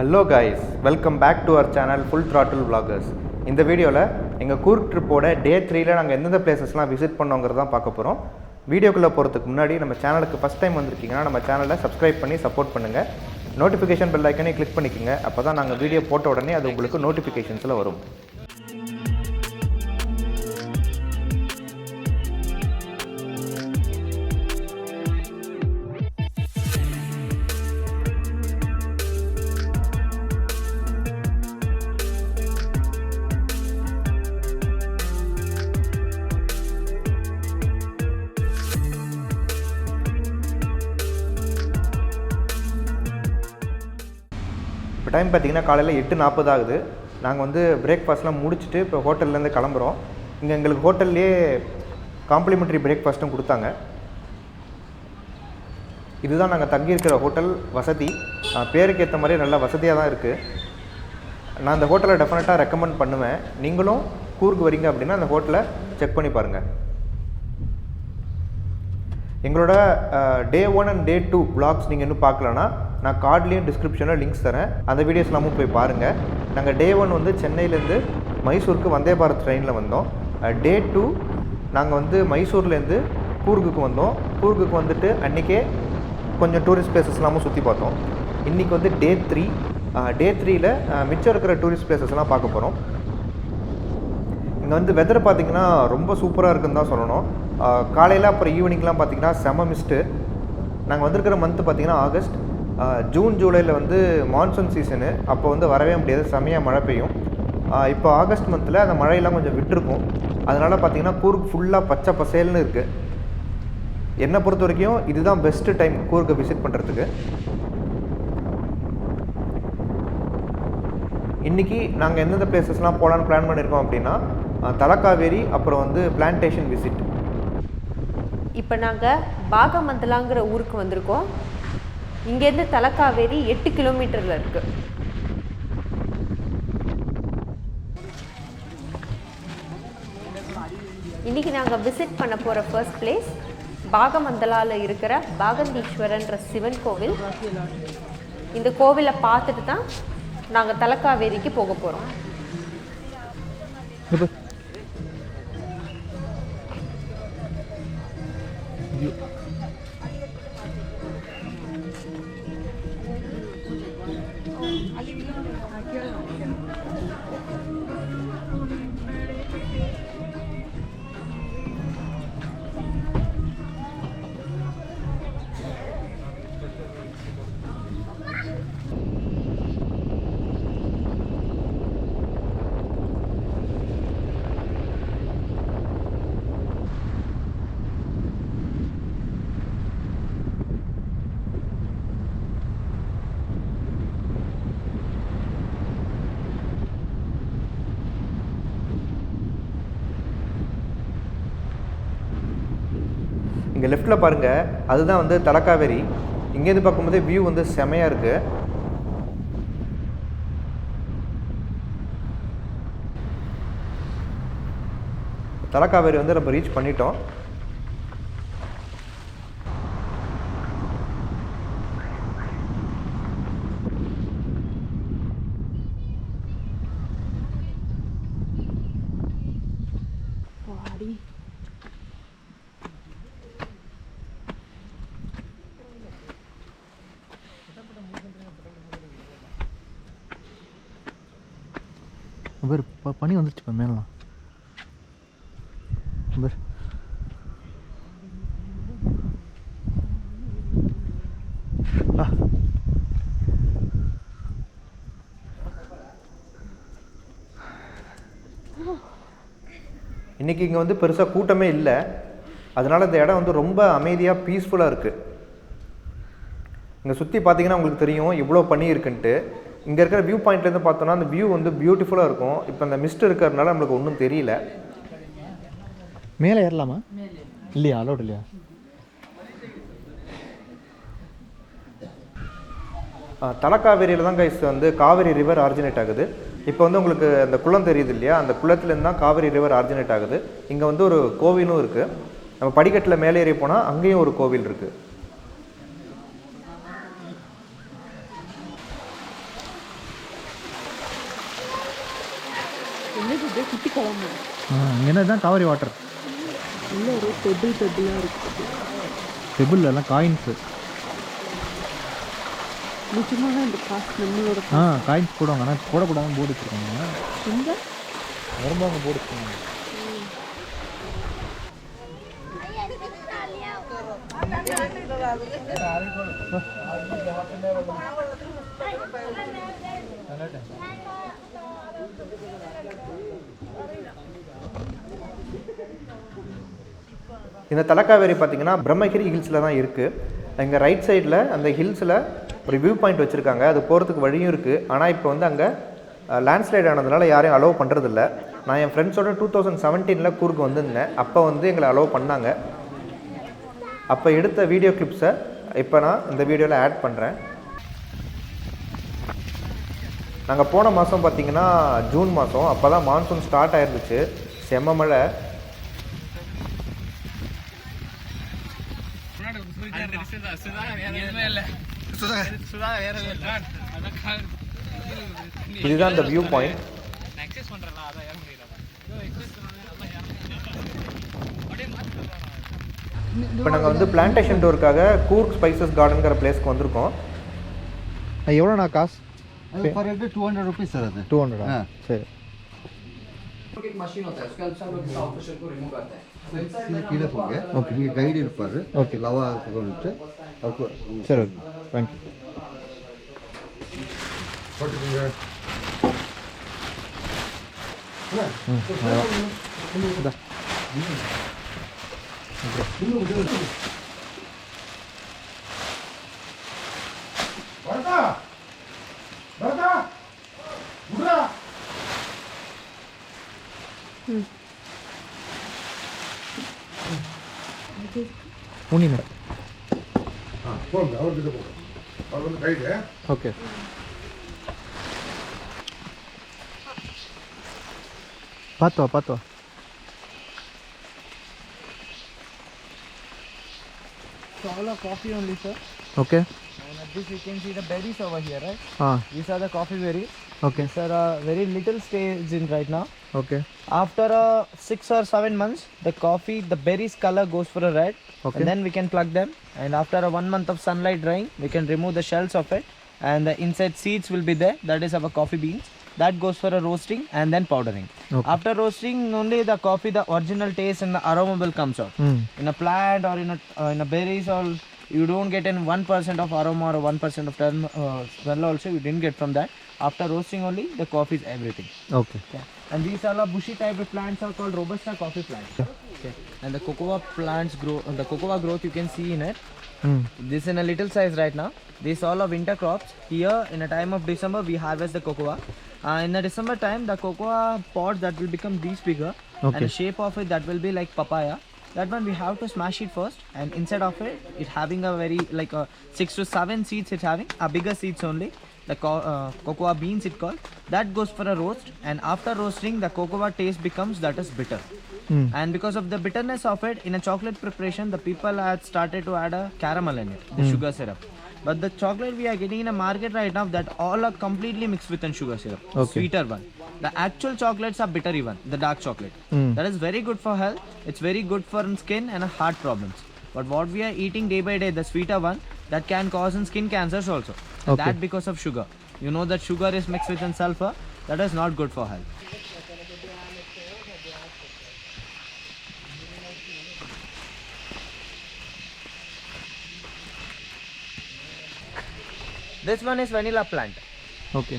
Hello guys, welcome back to our channel full throttle vloggers. இந்த வீடியோவில் எங்கள் கூர்க் ட்ரிப்போட டே 3ல் நாங்கள் எந்தெந்த பிளேசஸ்லாம் விசிட் பண்ணோங்கிறது தான் பார்க்க போகிறோம். வீடியோக்குள்ளே போகிறதுக்கு முன்னாடி நம்ம சேனலுக்கு ஃபஸ்ட் டைம் வந்திருக்கீங்கன்னா நம்ம சேனலை சப்ஸ்கிரைப் பண்ணி சப்போர்ட் பண்ணுங்கள். நோட்டிஃபிகேஷன் பெல் ஐக்கனே கிளிக் பண்ணிக்கோங்க. அப்போ தான் நாங்கள் வீடியோ போட்ட உடனே அது உங்களுக்கு நோட்டிஃபிகேஷன்ஸில் வரும். இப்போ டைம் பார்த்திங்கன்னா காலையில் 8:40 ஆகுது. நாங்கள் வந்து பிரேக்ஃபாஸ்ட்லாம் முடிச்சுட்டு இப்போ ஹோட்டல்லேருந்து கிளம்புறோம். இங்கே எங்களுக்கு ஹோட்டல்லையே காம்ப்ளிமெண்ட்ரி பிரேக்ஃபாஸ்ட்டும் கொடுத்தாங்க. இதுதான் நாங்கள் தங்கியிருக்கிற ஹோட்டல் வசதி. பேருக்கு ஏற்ற மாதிரியே நல்லா வசதியாக தான் இருக்குது. நான் அந்த ஹோட்டலை டெஃபினட்டாக ரெக்கமெண்ட் பண்ணுவேன். நீங்களும் கூர்க் வரீங்க அப்படின்னா அந்த ஹோட்டலை செக் பண்ணி பாருங்கள். எங்களோட டே 1 அண்ட் டே 2 vlogs நீங்கள் இன்னும் பார்க்கலன்னா நான் கார்ட்லேயும் டிஸ்கிரிப்ஷனில் லிங்க்ஸ் தரேன். அந்த வீடியோஸ்லாமும் போய் பாருங்கள். நாங்கள் டே 1 வந்து சென்னையிலேருந்து மைசூருக்கு வந்தே பாரத் ட்ரெயினில் வந்தோம். டே 2 நாங்கள் வந்து மைசூர்லேருந்து கூர்க்குக்கு வந்தோம். கூர்க்குக்கு வந்துட்டு அன்றைக்கே கொஞ்சம் டூரிஸ்ட் பிளேசஸ்லாமும் சுற்றி பார்த்தோம். இன்றைக்கி வந்து டே 3. டே 3ல் மிச்சம் இருக்கிற டூரிஸ்ட் பிளேசஸ்லாம் பார்க்க போகிறோம். இங்கே வந்து வெதர் பார்த்திங்கன்னா ரொம்ப சூப்பராக இருக்குன்னு தான் சொல்லணும். காலையில் அப்புறம் ஈவினிங்லாம் பார்த்திங்கன்னா செம மிஸ்ட்டு. நாங்கள் வந்திருக்கிற மந்த்து பார்த்திங்கன்னா ஆகஸ்ட். ஜூன் ஜூலையில் வந்து மான்சூன் சீசனு. அப்போ வந்து வரவே முடியாது, செமையாக மழை பெய்யும். இப்போ ஆகஸ்ட் மந்தில் அந்த மழையெல்லாம் கொஞ்சம் விட்டுருக்கும். அதனால் பார்த்திங்கன்னா கூர்க் ஃபுல்லாக பச்சை பசேல்னு இருக்குது. என்னை பொறுத்த வரைக்கும் இதுதான் பெஸ்ட்டு டைம் கூர்க்கை விசிட் பண்ணுறதுக்கு. இன்றைக்கி நாங்கள் எந்தெந்த பிளேசஸ்லாம் போகலான்னு பிளான் பண்ணியிருக்கோம் அப்படின்னா தலக்காவேரி, அப்புறம் வந்து பிளான்டேஷன் விசிட். இப்போ நாங்கள் பாகமந்தலாங்கிற ஊருக்கு வந்திருக்கோம். இங்கேருந்து தலக்காவேரி 8 கிலோமீட்டரில் இருக்குது. இன்றைக்கி நாங்கள் விசிட் பண்ண போகிற ஃபர்ஸ்ட் பிளேஸ் பாகமந்தலாவில் இருக்கிற பாகந்தீஸ்வரன்ற சிவன் கோவில். இந்த கோவிலை பார்த்துட்டு தான் நாங்கள் தலக்காவேரிக்கு போக போகிறோம். இங்கே லெஃப்ட்டில் பாருங்கள், அதுதான் வந்து தலக்காவேரி. இங்கேருந்து பார்க்கும்போதே வியூ வந்து செமையாக இருக்குது. தலக்காவேரி வந்து நம்ம ரீச் பண்ணிட்டோம். பேர் பனி வந்துருச்சு இப்போ மேலாம். பேர் இன்றைக்கி இங்கே வந்து பெருசாக கூட்டமே இல்லை. அதனால் இந்த இடம் வந்து ரொம்ப அமைதியாக பீஸ்ஃபுல்லாக இருக்குது. இங்கே சுற்றி பார்த்தீங்கன்னா உங்களுக்கு தெரியும் இவ்வளோ பனி இருக்குன்ட்டு. இங்கே இருக்கிற வியூ பாயிண்ட்லேருந்து பார்த்தோன்னா அந்த வியூ வந்து பியூட்டிஃபுல்லாக இருக்கும். இப்போ அந்த மிஸ்ட் இருக்கிறதுனால நம்மளுக்கு ஒன்றும் தெரியல. மேலே ஏறலாமா? இல்லையா, அலோட் இல்லையா? தலக்காவேரியில் தான் கைஸ் வந்து காவேரி ரிவர் ஆரிஜினேட் ஆகுது. இப்போ வந்து உங்களுக்கு அந்த குளம் தெரியுது இல்லையா, அந்த குளத்துலேருந்து தான் காவேரி ரிவர் ஆரிஜினேட் ஆகுது. இங்கே வந்து ஒரு கோவிலும் இருக்குது. நம்ம படிக்கட்டில் மேலே ஏறி போனால் அங்கேயும் ஒரு கோவில் இருக்குது. என்னது இது குட்டி குழம்பு இங்கே தான் காவேரி வாட்டர். இல்லை ஒரு பெபிளாக இருக்குது. பெபிள் எல்லாம் காயின்ஸு. நிச்சயமாக தான் இந்த காசு நம்மளோட காயின்ஸ் போடுவாங்க. ஆனால் போடக்கூடாதுன்னு போர்டு வச்சுருக்காங்க. எங்கே வரும்பாங்க போர்டு வச்சுருக்காங்க. இந்த தலக்காவேரி பார்த்தீங்கன்னா பிரம்மகிரி ஹில்ஸில் தான் இருக்குது. இங்கே ரைட் சைடில் அந்த ஹில்ஸில் ஒரு வியூ பாயிண்ட் வச்சுருக்காங்க. அது போகிறதுக்கு வழியும் இருக்குது. ஆனால் இப்போ வந்து அங்கே லேண்ட்ஸ்லைட் ஆனதுனால யாரையும் அலோவ் பண்ணுறதில்ல. நான் என் ஃப்ரெண்ட்ஸோட 2017 கூருக்கு வந்திருந்தேன். அப்போ வந்து எங்களை அலோவ் பண்ணாங்க. அப்போ எடுத்த வீடியோ கிளிப்ஸை இப்போ நான் இந்த வீடியோவில் ஆட் பண்ணுறேன். நாங்கள் போன மாதம் பார்த்திங்கன்னா ஜூன் மாதம். அப்போ தான் மான்சூன் ஸ்டார்ட் ஆயிருந்துச்சு. செம்ம மழை. இதுதான் இந்த வியூ பாயிண்ட். இப்போ நாங்கள் வந்து பிளான்டேஷன் டூருக்காக கூர்க் ஸ்பைசஸ் கார்டனுங்கிற பிளேஸ்க்கு வந்திருக்கோம். எவ்வளோண்ணா காசு? पर हेड 200 रुपीस सर है 200. சரி. एक मशीन होता है उसके हेल्प से हम लोग इस ऑफिशियल को रिमूव करते हैं. கீழே போங்க. ஓகே நீங்கள் கைடு இருப்பார். ஓகே லவா கொண்டு சரி ஓகே தேங்க்யூ. முன்னின போங்க அவர்கிட்ட போங்க. அவர் வந்து கைடு. ஓகே. பார்த்து வா. So all are coffee only, sir. Okay. And at this you can see the berries over here, right? These are the coffee berries. Okay. These are very little stage in right now. Okay. After 6 or 7 months, the berries color goes for a red. Okay. And then we can pluck them. And after 1 month of sunlight drying, we can remove the shells of it. And the inside seeds will be there. That is our coffee beans. That goes for a roasting and then powdering. Okay. After roasting, only the coffee, the original taste and the aroma will comes out. In a plant or in a berries, or you don't get in 1% of aroma or 1% of smell also. You didn't get from that. After roasting only, the coffee is everything. Okay. Okay. And these are bushy type of plants are called Robusta coffee plants. Okay. And the cocoa plants grow. The cocoa growth you can see in it. This in a little size right now. These all are winter crops. Here in a time of December we harvest the cocoa. In the December time the cocoa pods that will become these bigger. Okay. And the shape of it that will be like papaya. That one we have to smash it first, and inside of it having a very like a 6 to 7 seeds. It's having a bigger seeds only. The cocoa beans it called. That goes for a roast, and after roasting the cocoa taste becomes that is bitter. And because of the bitterness of it, in a chocolate preparation the people had started to add a caramel in it, the sugar syrup. But the chocolate we are getting in a market right now, that all are completely mixed with a sugar syrup. Okay. Sweeter one. The actual chocolates are bittery one, the dark chocolate. That is very good for health. It's very good for skin and heart problems. But what we are eating day by day, the sweeter one, that can cause skin cancers also. And Okay. that because of sugar. You know that sugar is mixed with sulfur. That is not good for health. This one is vanilla plant. Okay.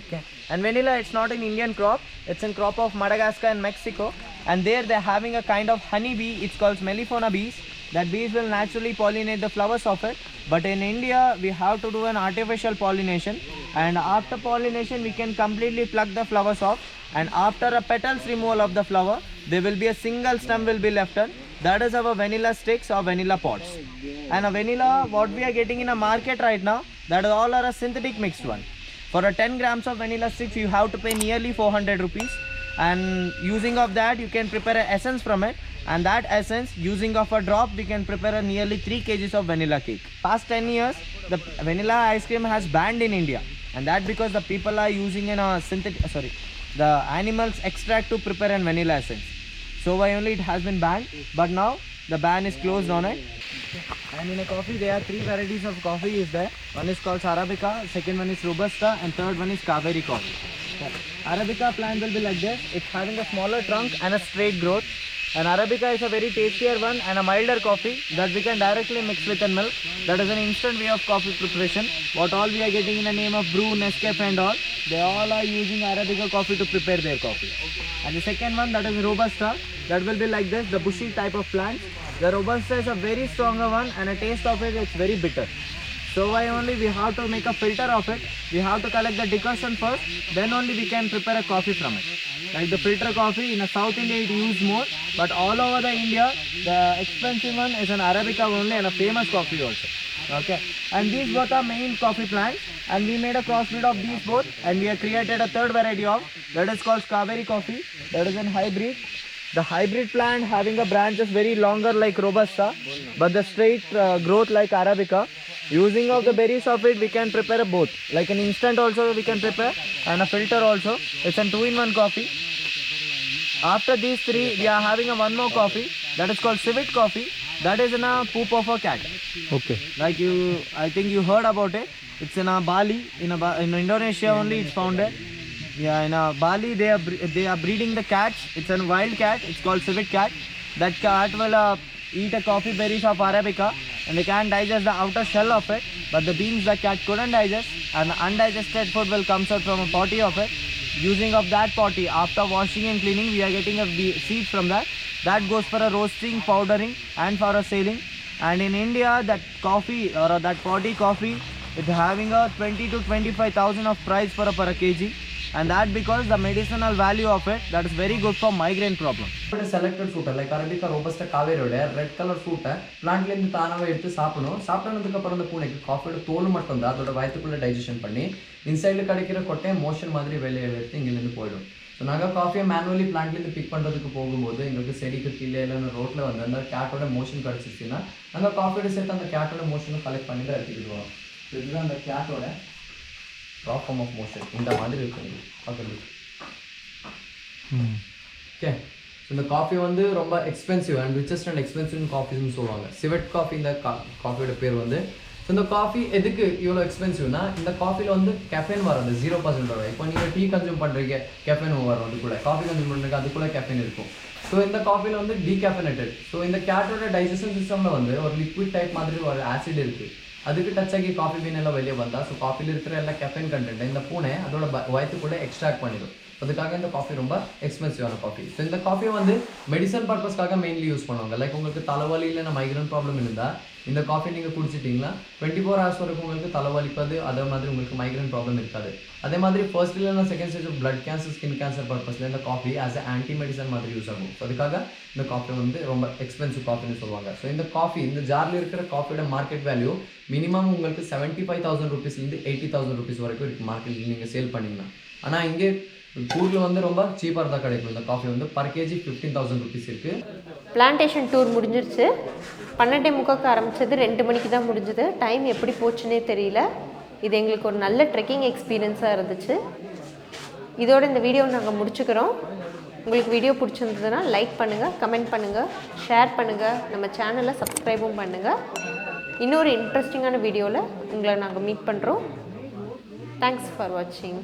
Okay. And vanilla, it's not an Indian crop. It's a crop of Madagascar and Mexico. And there they're having a kind of honey bee. It's called Melipona bees. That bees will naturally pollinate the flowers of it. But in India, we have to do an artificial pollination. And after pollination, we can completely pluck the flowers off. And after a petals removal of the flower, there will be a single stem will be left on. That is our vanilla sticks or vanilla pods. And a vanilla, what we are getting in a market right now, that all are a synthetic mixed one. For a 10 grams of vanilla sticks, you have to pay nearly 400 rupees. And using of that, you can prepare an essence from it. And that essence, using of a drop, we can prepare a nearly 3 kgs of vanilla cake. Past 10 years, the vanilla ice cream has banned in India. And that because the people are using in a synthetic, the animals extract to prepare an vanilla essence. So why only it has been banned, but now the ban is closed on it. And in a coffee there are 3 varieties of coffee is there. One is called Arabica, second one is Robusta, and third one is Kaveri coffee. Arabica plant will be like this. It's having a smaller trunk and a straight growth. And Arabica is a very tastier one and a milder coffee that we can directly mix with milk. That is an instant way of coffee preparation. What all we are getting in the name of brew, Nescafe and all, they all are using Arabica coffee to prepare their coffee. And the second one, that is Robusta, that will be like this, the bushy type of plant. The Robusta is a very stronger one and a taste of it is very bitter. So why only we have to make a filter of it, we have to collect the decoction first, then only we can prepare a coffee from it. Like the filter coffee, in the South India it used more, but all over the India, the expensive one is an Arabica only and a famous coffee also. Okay, and these both are main coffee plants, and we made a crossbreed of these both, and we have created a third variety of, that is called Kaveri coffee, that is an hybrid. The hybrid plant having a branches very longer like Robusta, but the straight growth like Arabica. Using of the berries of it, we can prepare both. Like an instant also we can prepare, and a filter also. It's a 2-in-1 coffee. After these 3, we are having a one more coffee that is called civet coffee. That is in a poop of a cat. Okay. Like I think you heard about it. It's in a Bali, in Indonesia only it's founded. Yeah, in Bali they are breeding the cats. It's a wild cat. It's called civet cat. That cat will eat a coffee berries of Arabica, and they can digest the outer shell of it, but the beans the cat couldn't digest, and the undigested food will come out from a potty of it. Using of that potty, after washing and cleaning, we are getting a seed from that. That goes for a roasting, powdering, and for a selling. And in India, that coffee or that potty coffee is having a 20 to 25,000 of price for a per kg. And that because the medicinal value of it, that is very good for migraine problem. Selected fruit like Arabica, Robusta, Kaveri, red color fruit, plant la irundhu taanava eduthu saapidum. Saaptanadukku appuram the poonekku coffee oda tholu mattum da adoda vayathukulla digestion panni inside la kadikira kotte motion madri veliya eduthu inga irundhu poidum. So naga coffee manually plant la irundhu pick pandradhukku pogumbodhu engalukku sedikku keela illa road la vandha and cat oda motion kadichirthina naga coffee oda set and cat oda motion collect panni da eduthiduvom. So idhu and cat oda raw form of motion இந்த மாதிரி இருக்கும் பார்க்குறது. Okay, so இந்த coffee வந்து ரொம்ப expensive and richest and expensive காஃபின்னு சொல்லுவாங்க. Civet coffee இந்த காஃபியோட பேர் வந்து. ஸோ இந்த காஃபி எதுக்கு இவ்வளோ எக்ஸ்பென்சிவ்னா, இந்த காஃபியில் வந்து கெஃபைன் வராது, 0% வரும். இப்போ நீங்கள் டீ கன்சியூம் பண்ணுறீங்க, கெஃபைன் வரும் அது கூட. காஃபி கன்சியூம் பண்ணுறீங்க, அதுக்குள்ளே கெஃபைன் இருக்கும். ஸோ இந்த காஃபியில் வந்து டீகேஃபைனேட்டட். ஸோ இந்த கேட்டோட டைஜஷன் சிஸ்டமில் வந்து ஒரு லிக்விட் டைப் மாதிரி ஒரு ஆசிட் இருக்குது. அதுக்கு டச் ஆகி காஃபி பீன் எல்லாம் வெளியே வந்தால், ஸோ காஃபியில் இருக்கிற எல்லா கெஃபைன் கண்டென்ட் இந்த பூனை அதோட வயத்துக்குள்ளே எக்ஸ்ட்ராக்ட் பண்ணிடும். அதுக்காக இந்த காஃபி ரொம்ப எக்ஸ்பென்சிவான காஃபி. ஸோ இந்த காஃபியை வந்து மெடிசன் பர்பஸ்க்காக மெயின்லி யூஸ் பண்ணுவாங்க. லைக் உங்களுக்கு தலைவலி இல்லைன்னா மைக்ரேன் ப்ராப்ளம் இருந்தால் இந்த காஃபி நீங்கள் குடிச்சிட்டிங்களா 24 hours வரைக்கும் உங்களுக்கு தலைவலிப்பது, அதே மாதிரி உங்களுக்கு மைக்ரேன் ப்ராப்ளம் இருக்காது. அதே மாதிரி ஃபர்ஸ்ட் இல்லைன்னா second stage blood cancer, skin cancer பர்பஸில் இந்த coffee as a anti medicine மாதிரி யூஸ் ஆகும். ஸோ அதுக்காக இந்த காஃபி வந்து ரொம்ப எக்ஸ்பென்சிவ் காஃபின்னு சொல்லுவாங்க. ஸோ இந்த காஃபி, இந்த ஜாரில் இருக்கிற காஃபியோட மார்க்கெட் வேல்யூ மினிமம் உங்களுக்கு 75,000 rupeesலேருந்து 80,000 rupees வரைக்கும் இருக்குது மார்க்கெட்டில் நீங்கள் சேல் பண்ணிங்கன்னா. ஆனால் இங்கே ஊரில் வந்து ரொம்ப சீப்பாக தான் கிடைக்கும். இந்த காஃபி வந்து பர் கேஜி 15,000 rupees இருக்குது. பிளான்டேஷன் டூர் முடிஞ்சிருச்சு. 12:45 ஆரம்பித்தது, 2 மணிக்கு தான் முடிஞ்சுது. டைம் எப்படி போச்சுன்னே தெரியல. இது எங்களுக்கு ஒரு நல்ல ட்ரெக்கிங் எக்ஸ்பீரியன்ஸாக இருந்துச்சு. இதோட இந்த வீடியோவை நாங்கள் முடிச்சுக்கிறோம். உங்களுக்கு வீடியோ பிடிச்சிருந்ததுன்னா லைக் பண்ணுங்கள், கமெண்ட் பண்ணுங்கள், ஷேர் பண்ணுங்கள், நம்ம சேனலை சப்ஸ்கிரைபும் பண்ணுங்கள். இன்னொரு இன்ட்ரெஸ்டிங்கான வீடியோவில் உங்களை நாங்கள் மீட் பண்ணுறோம். தேங்க்ஸ் ஃபார் வாட்சிங்.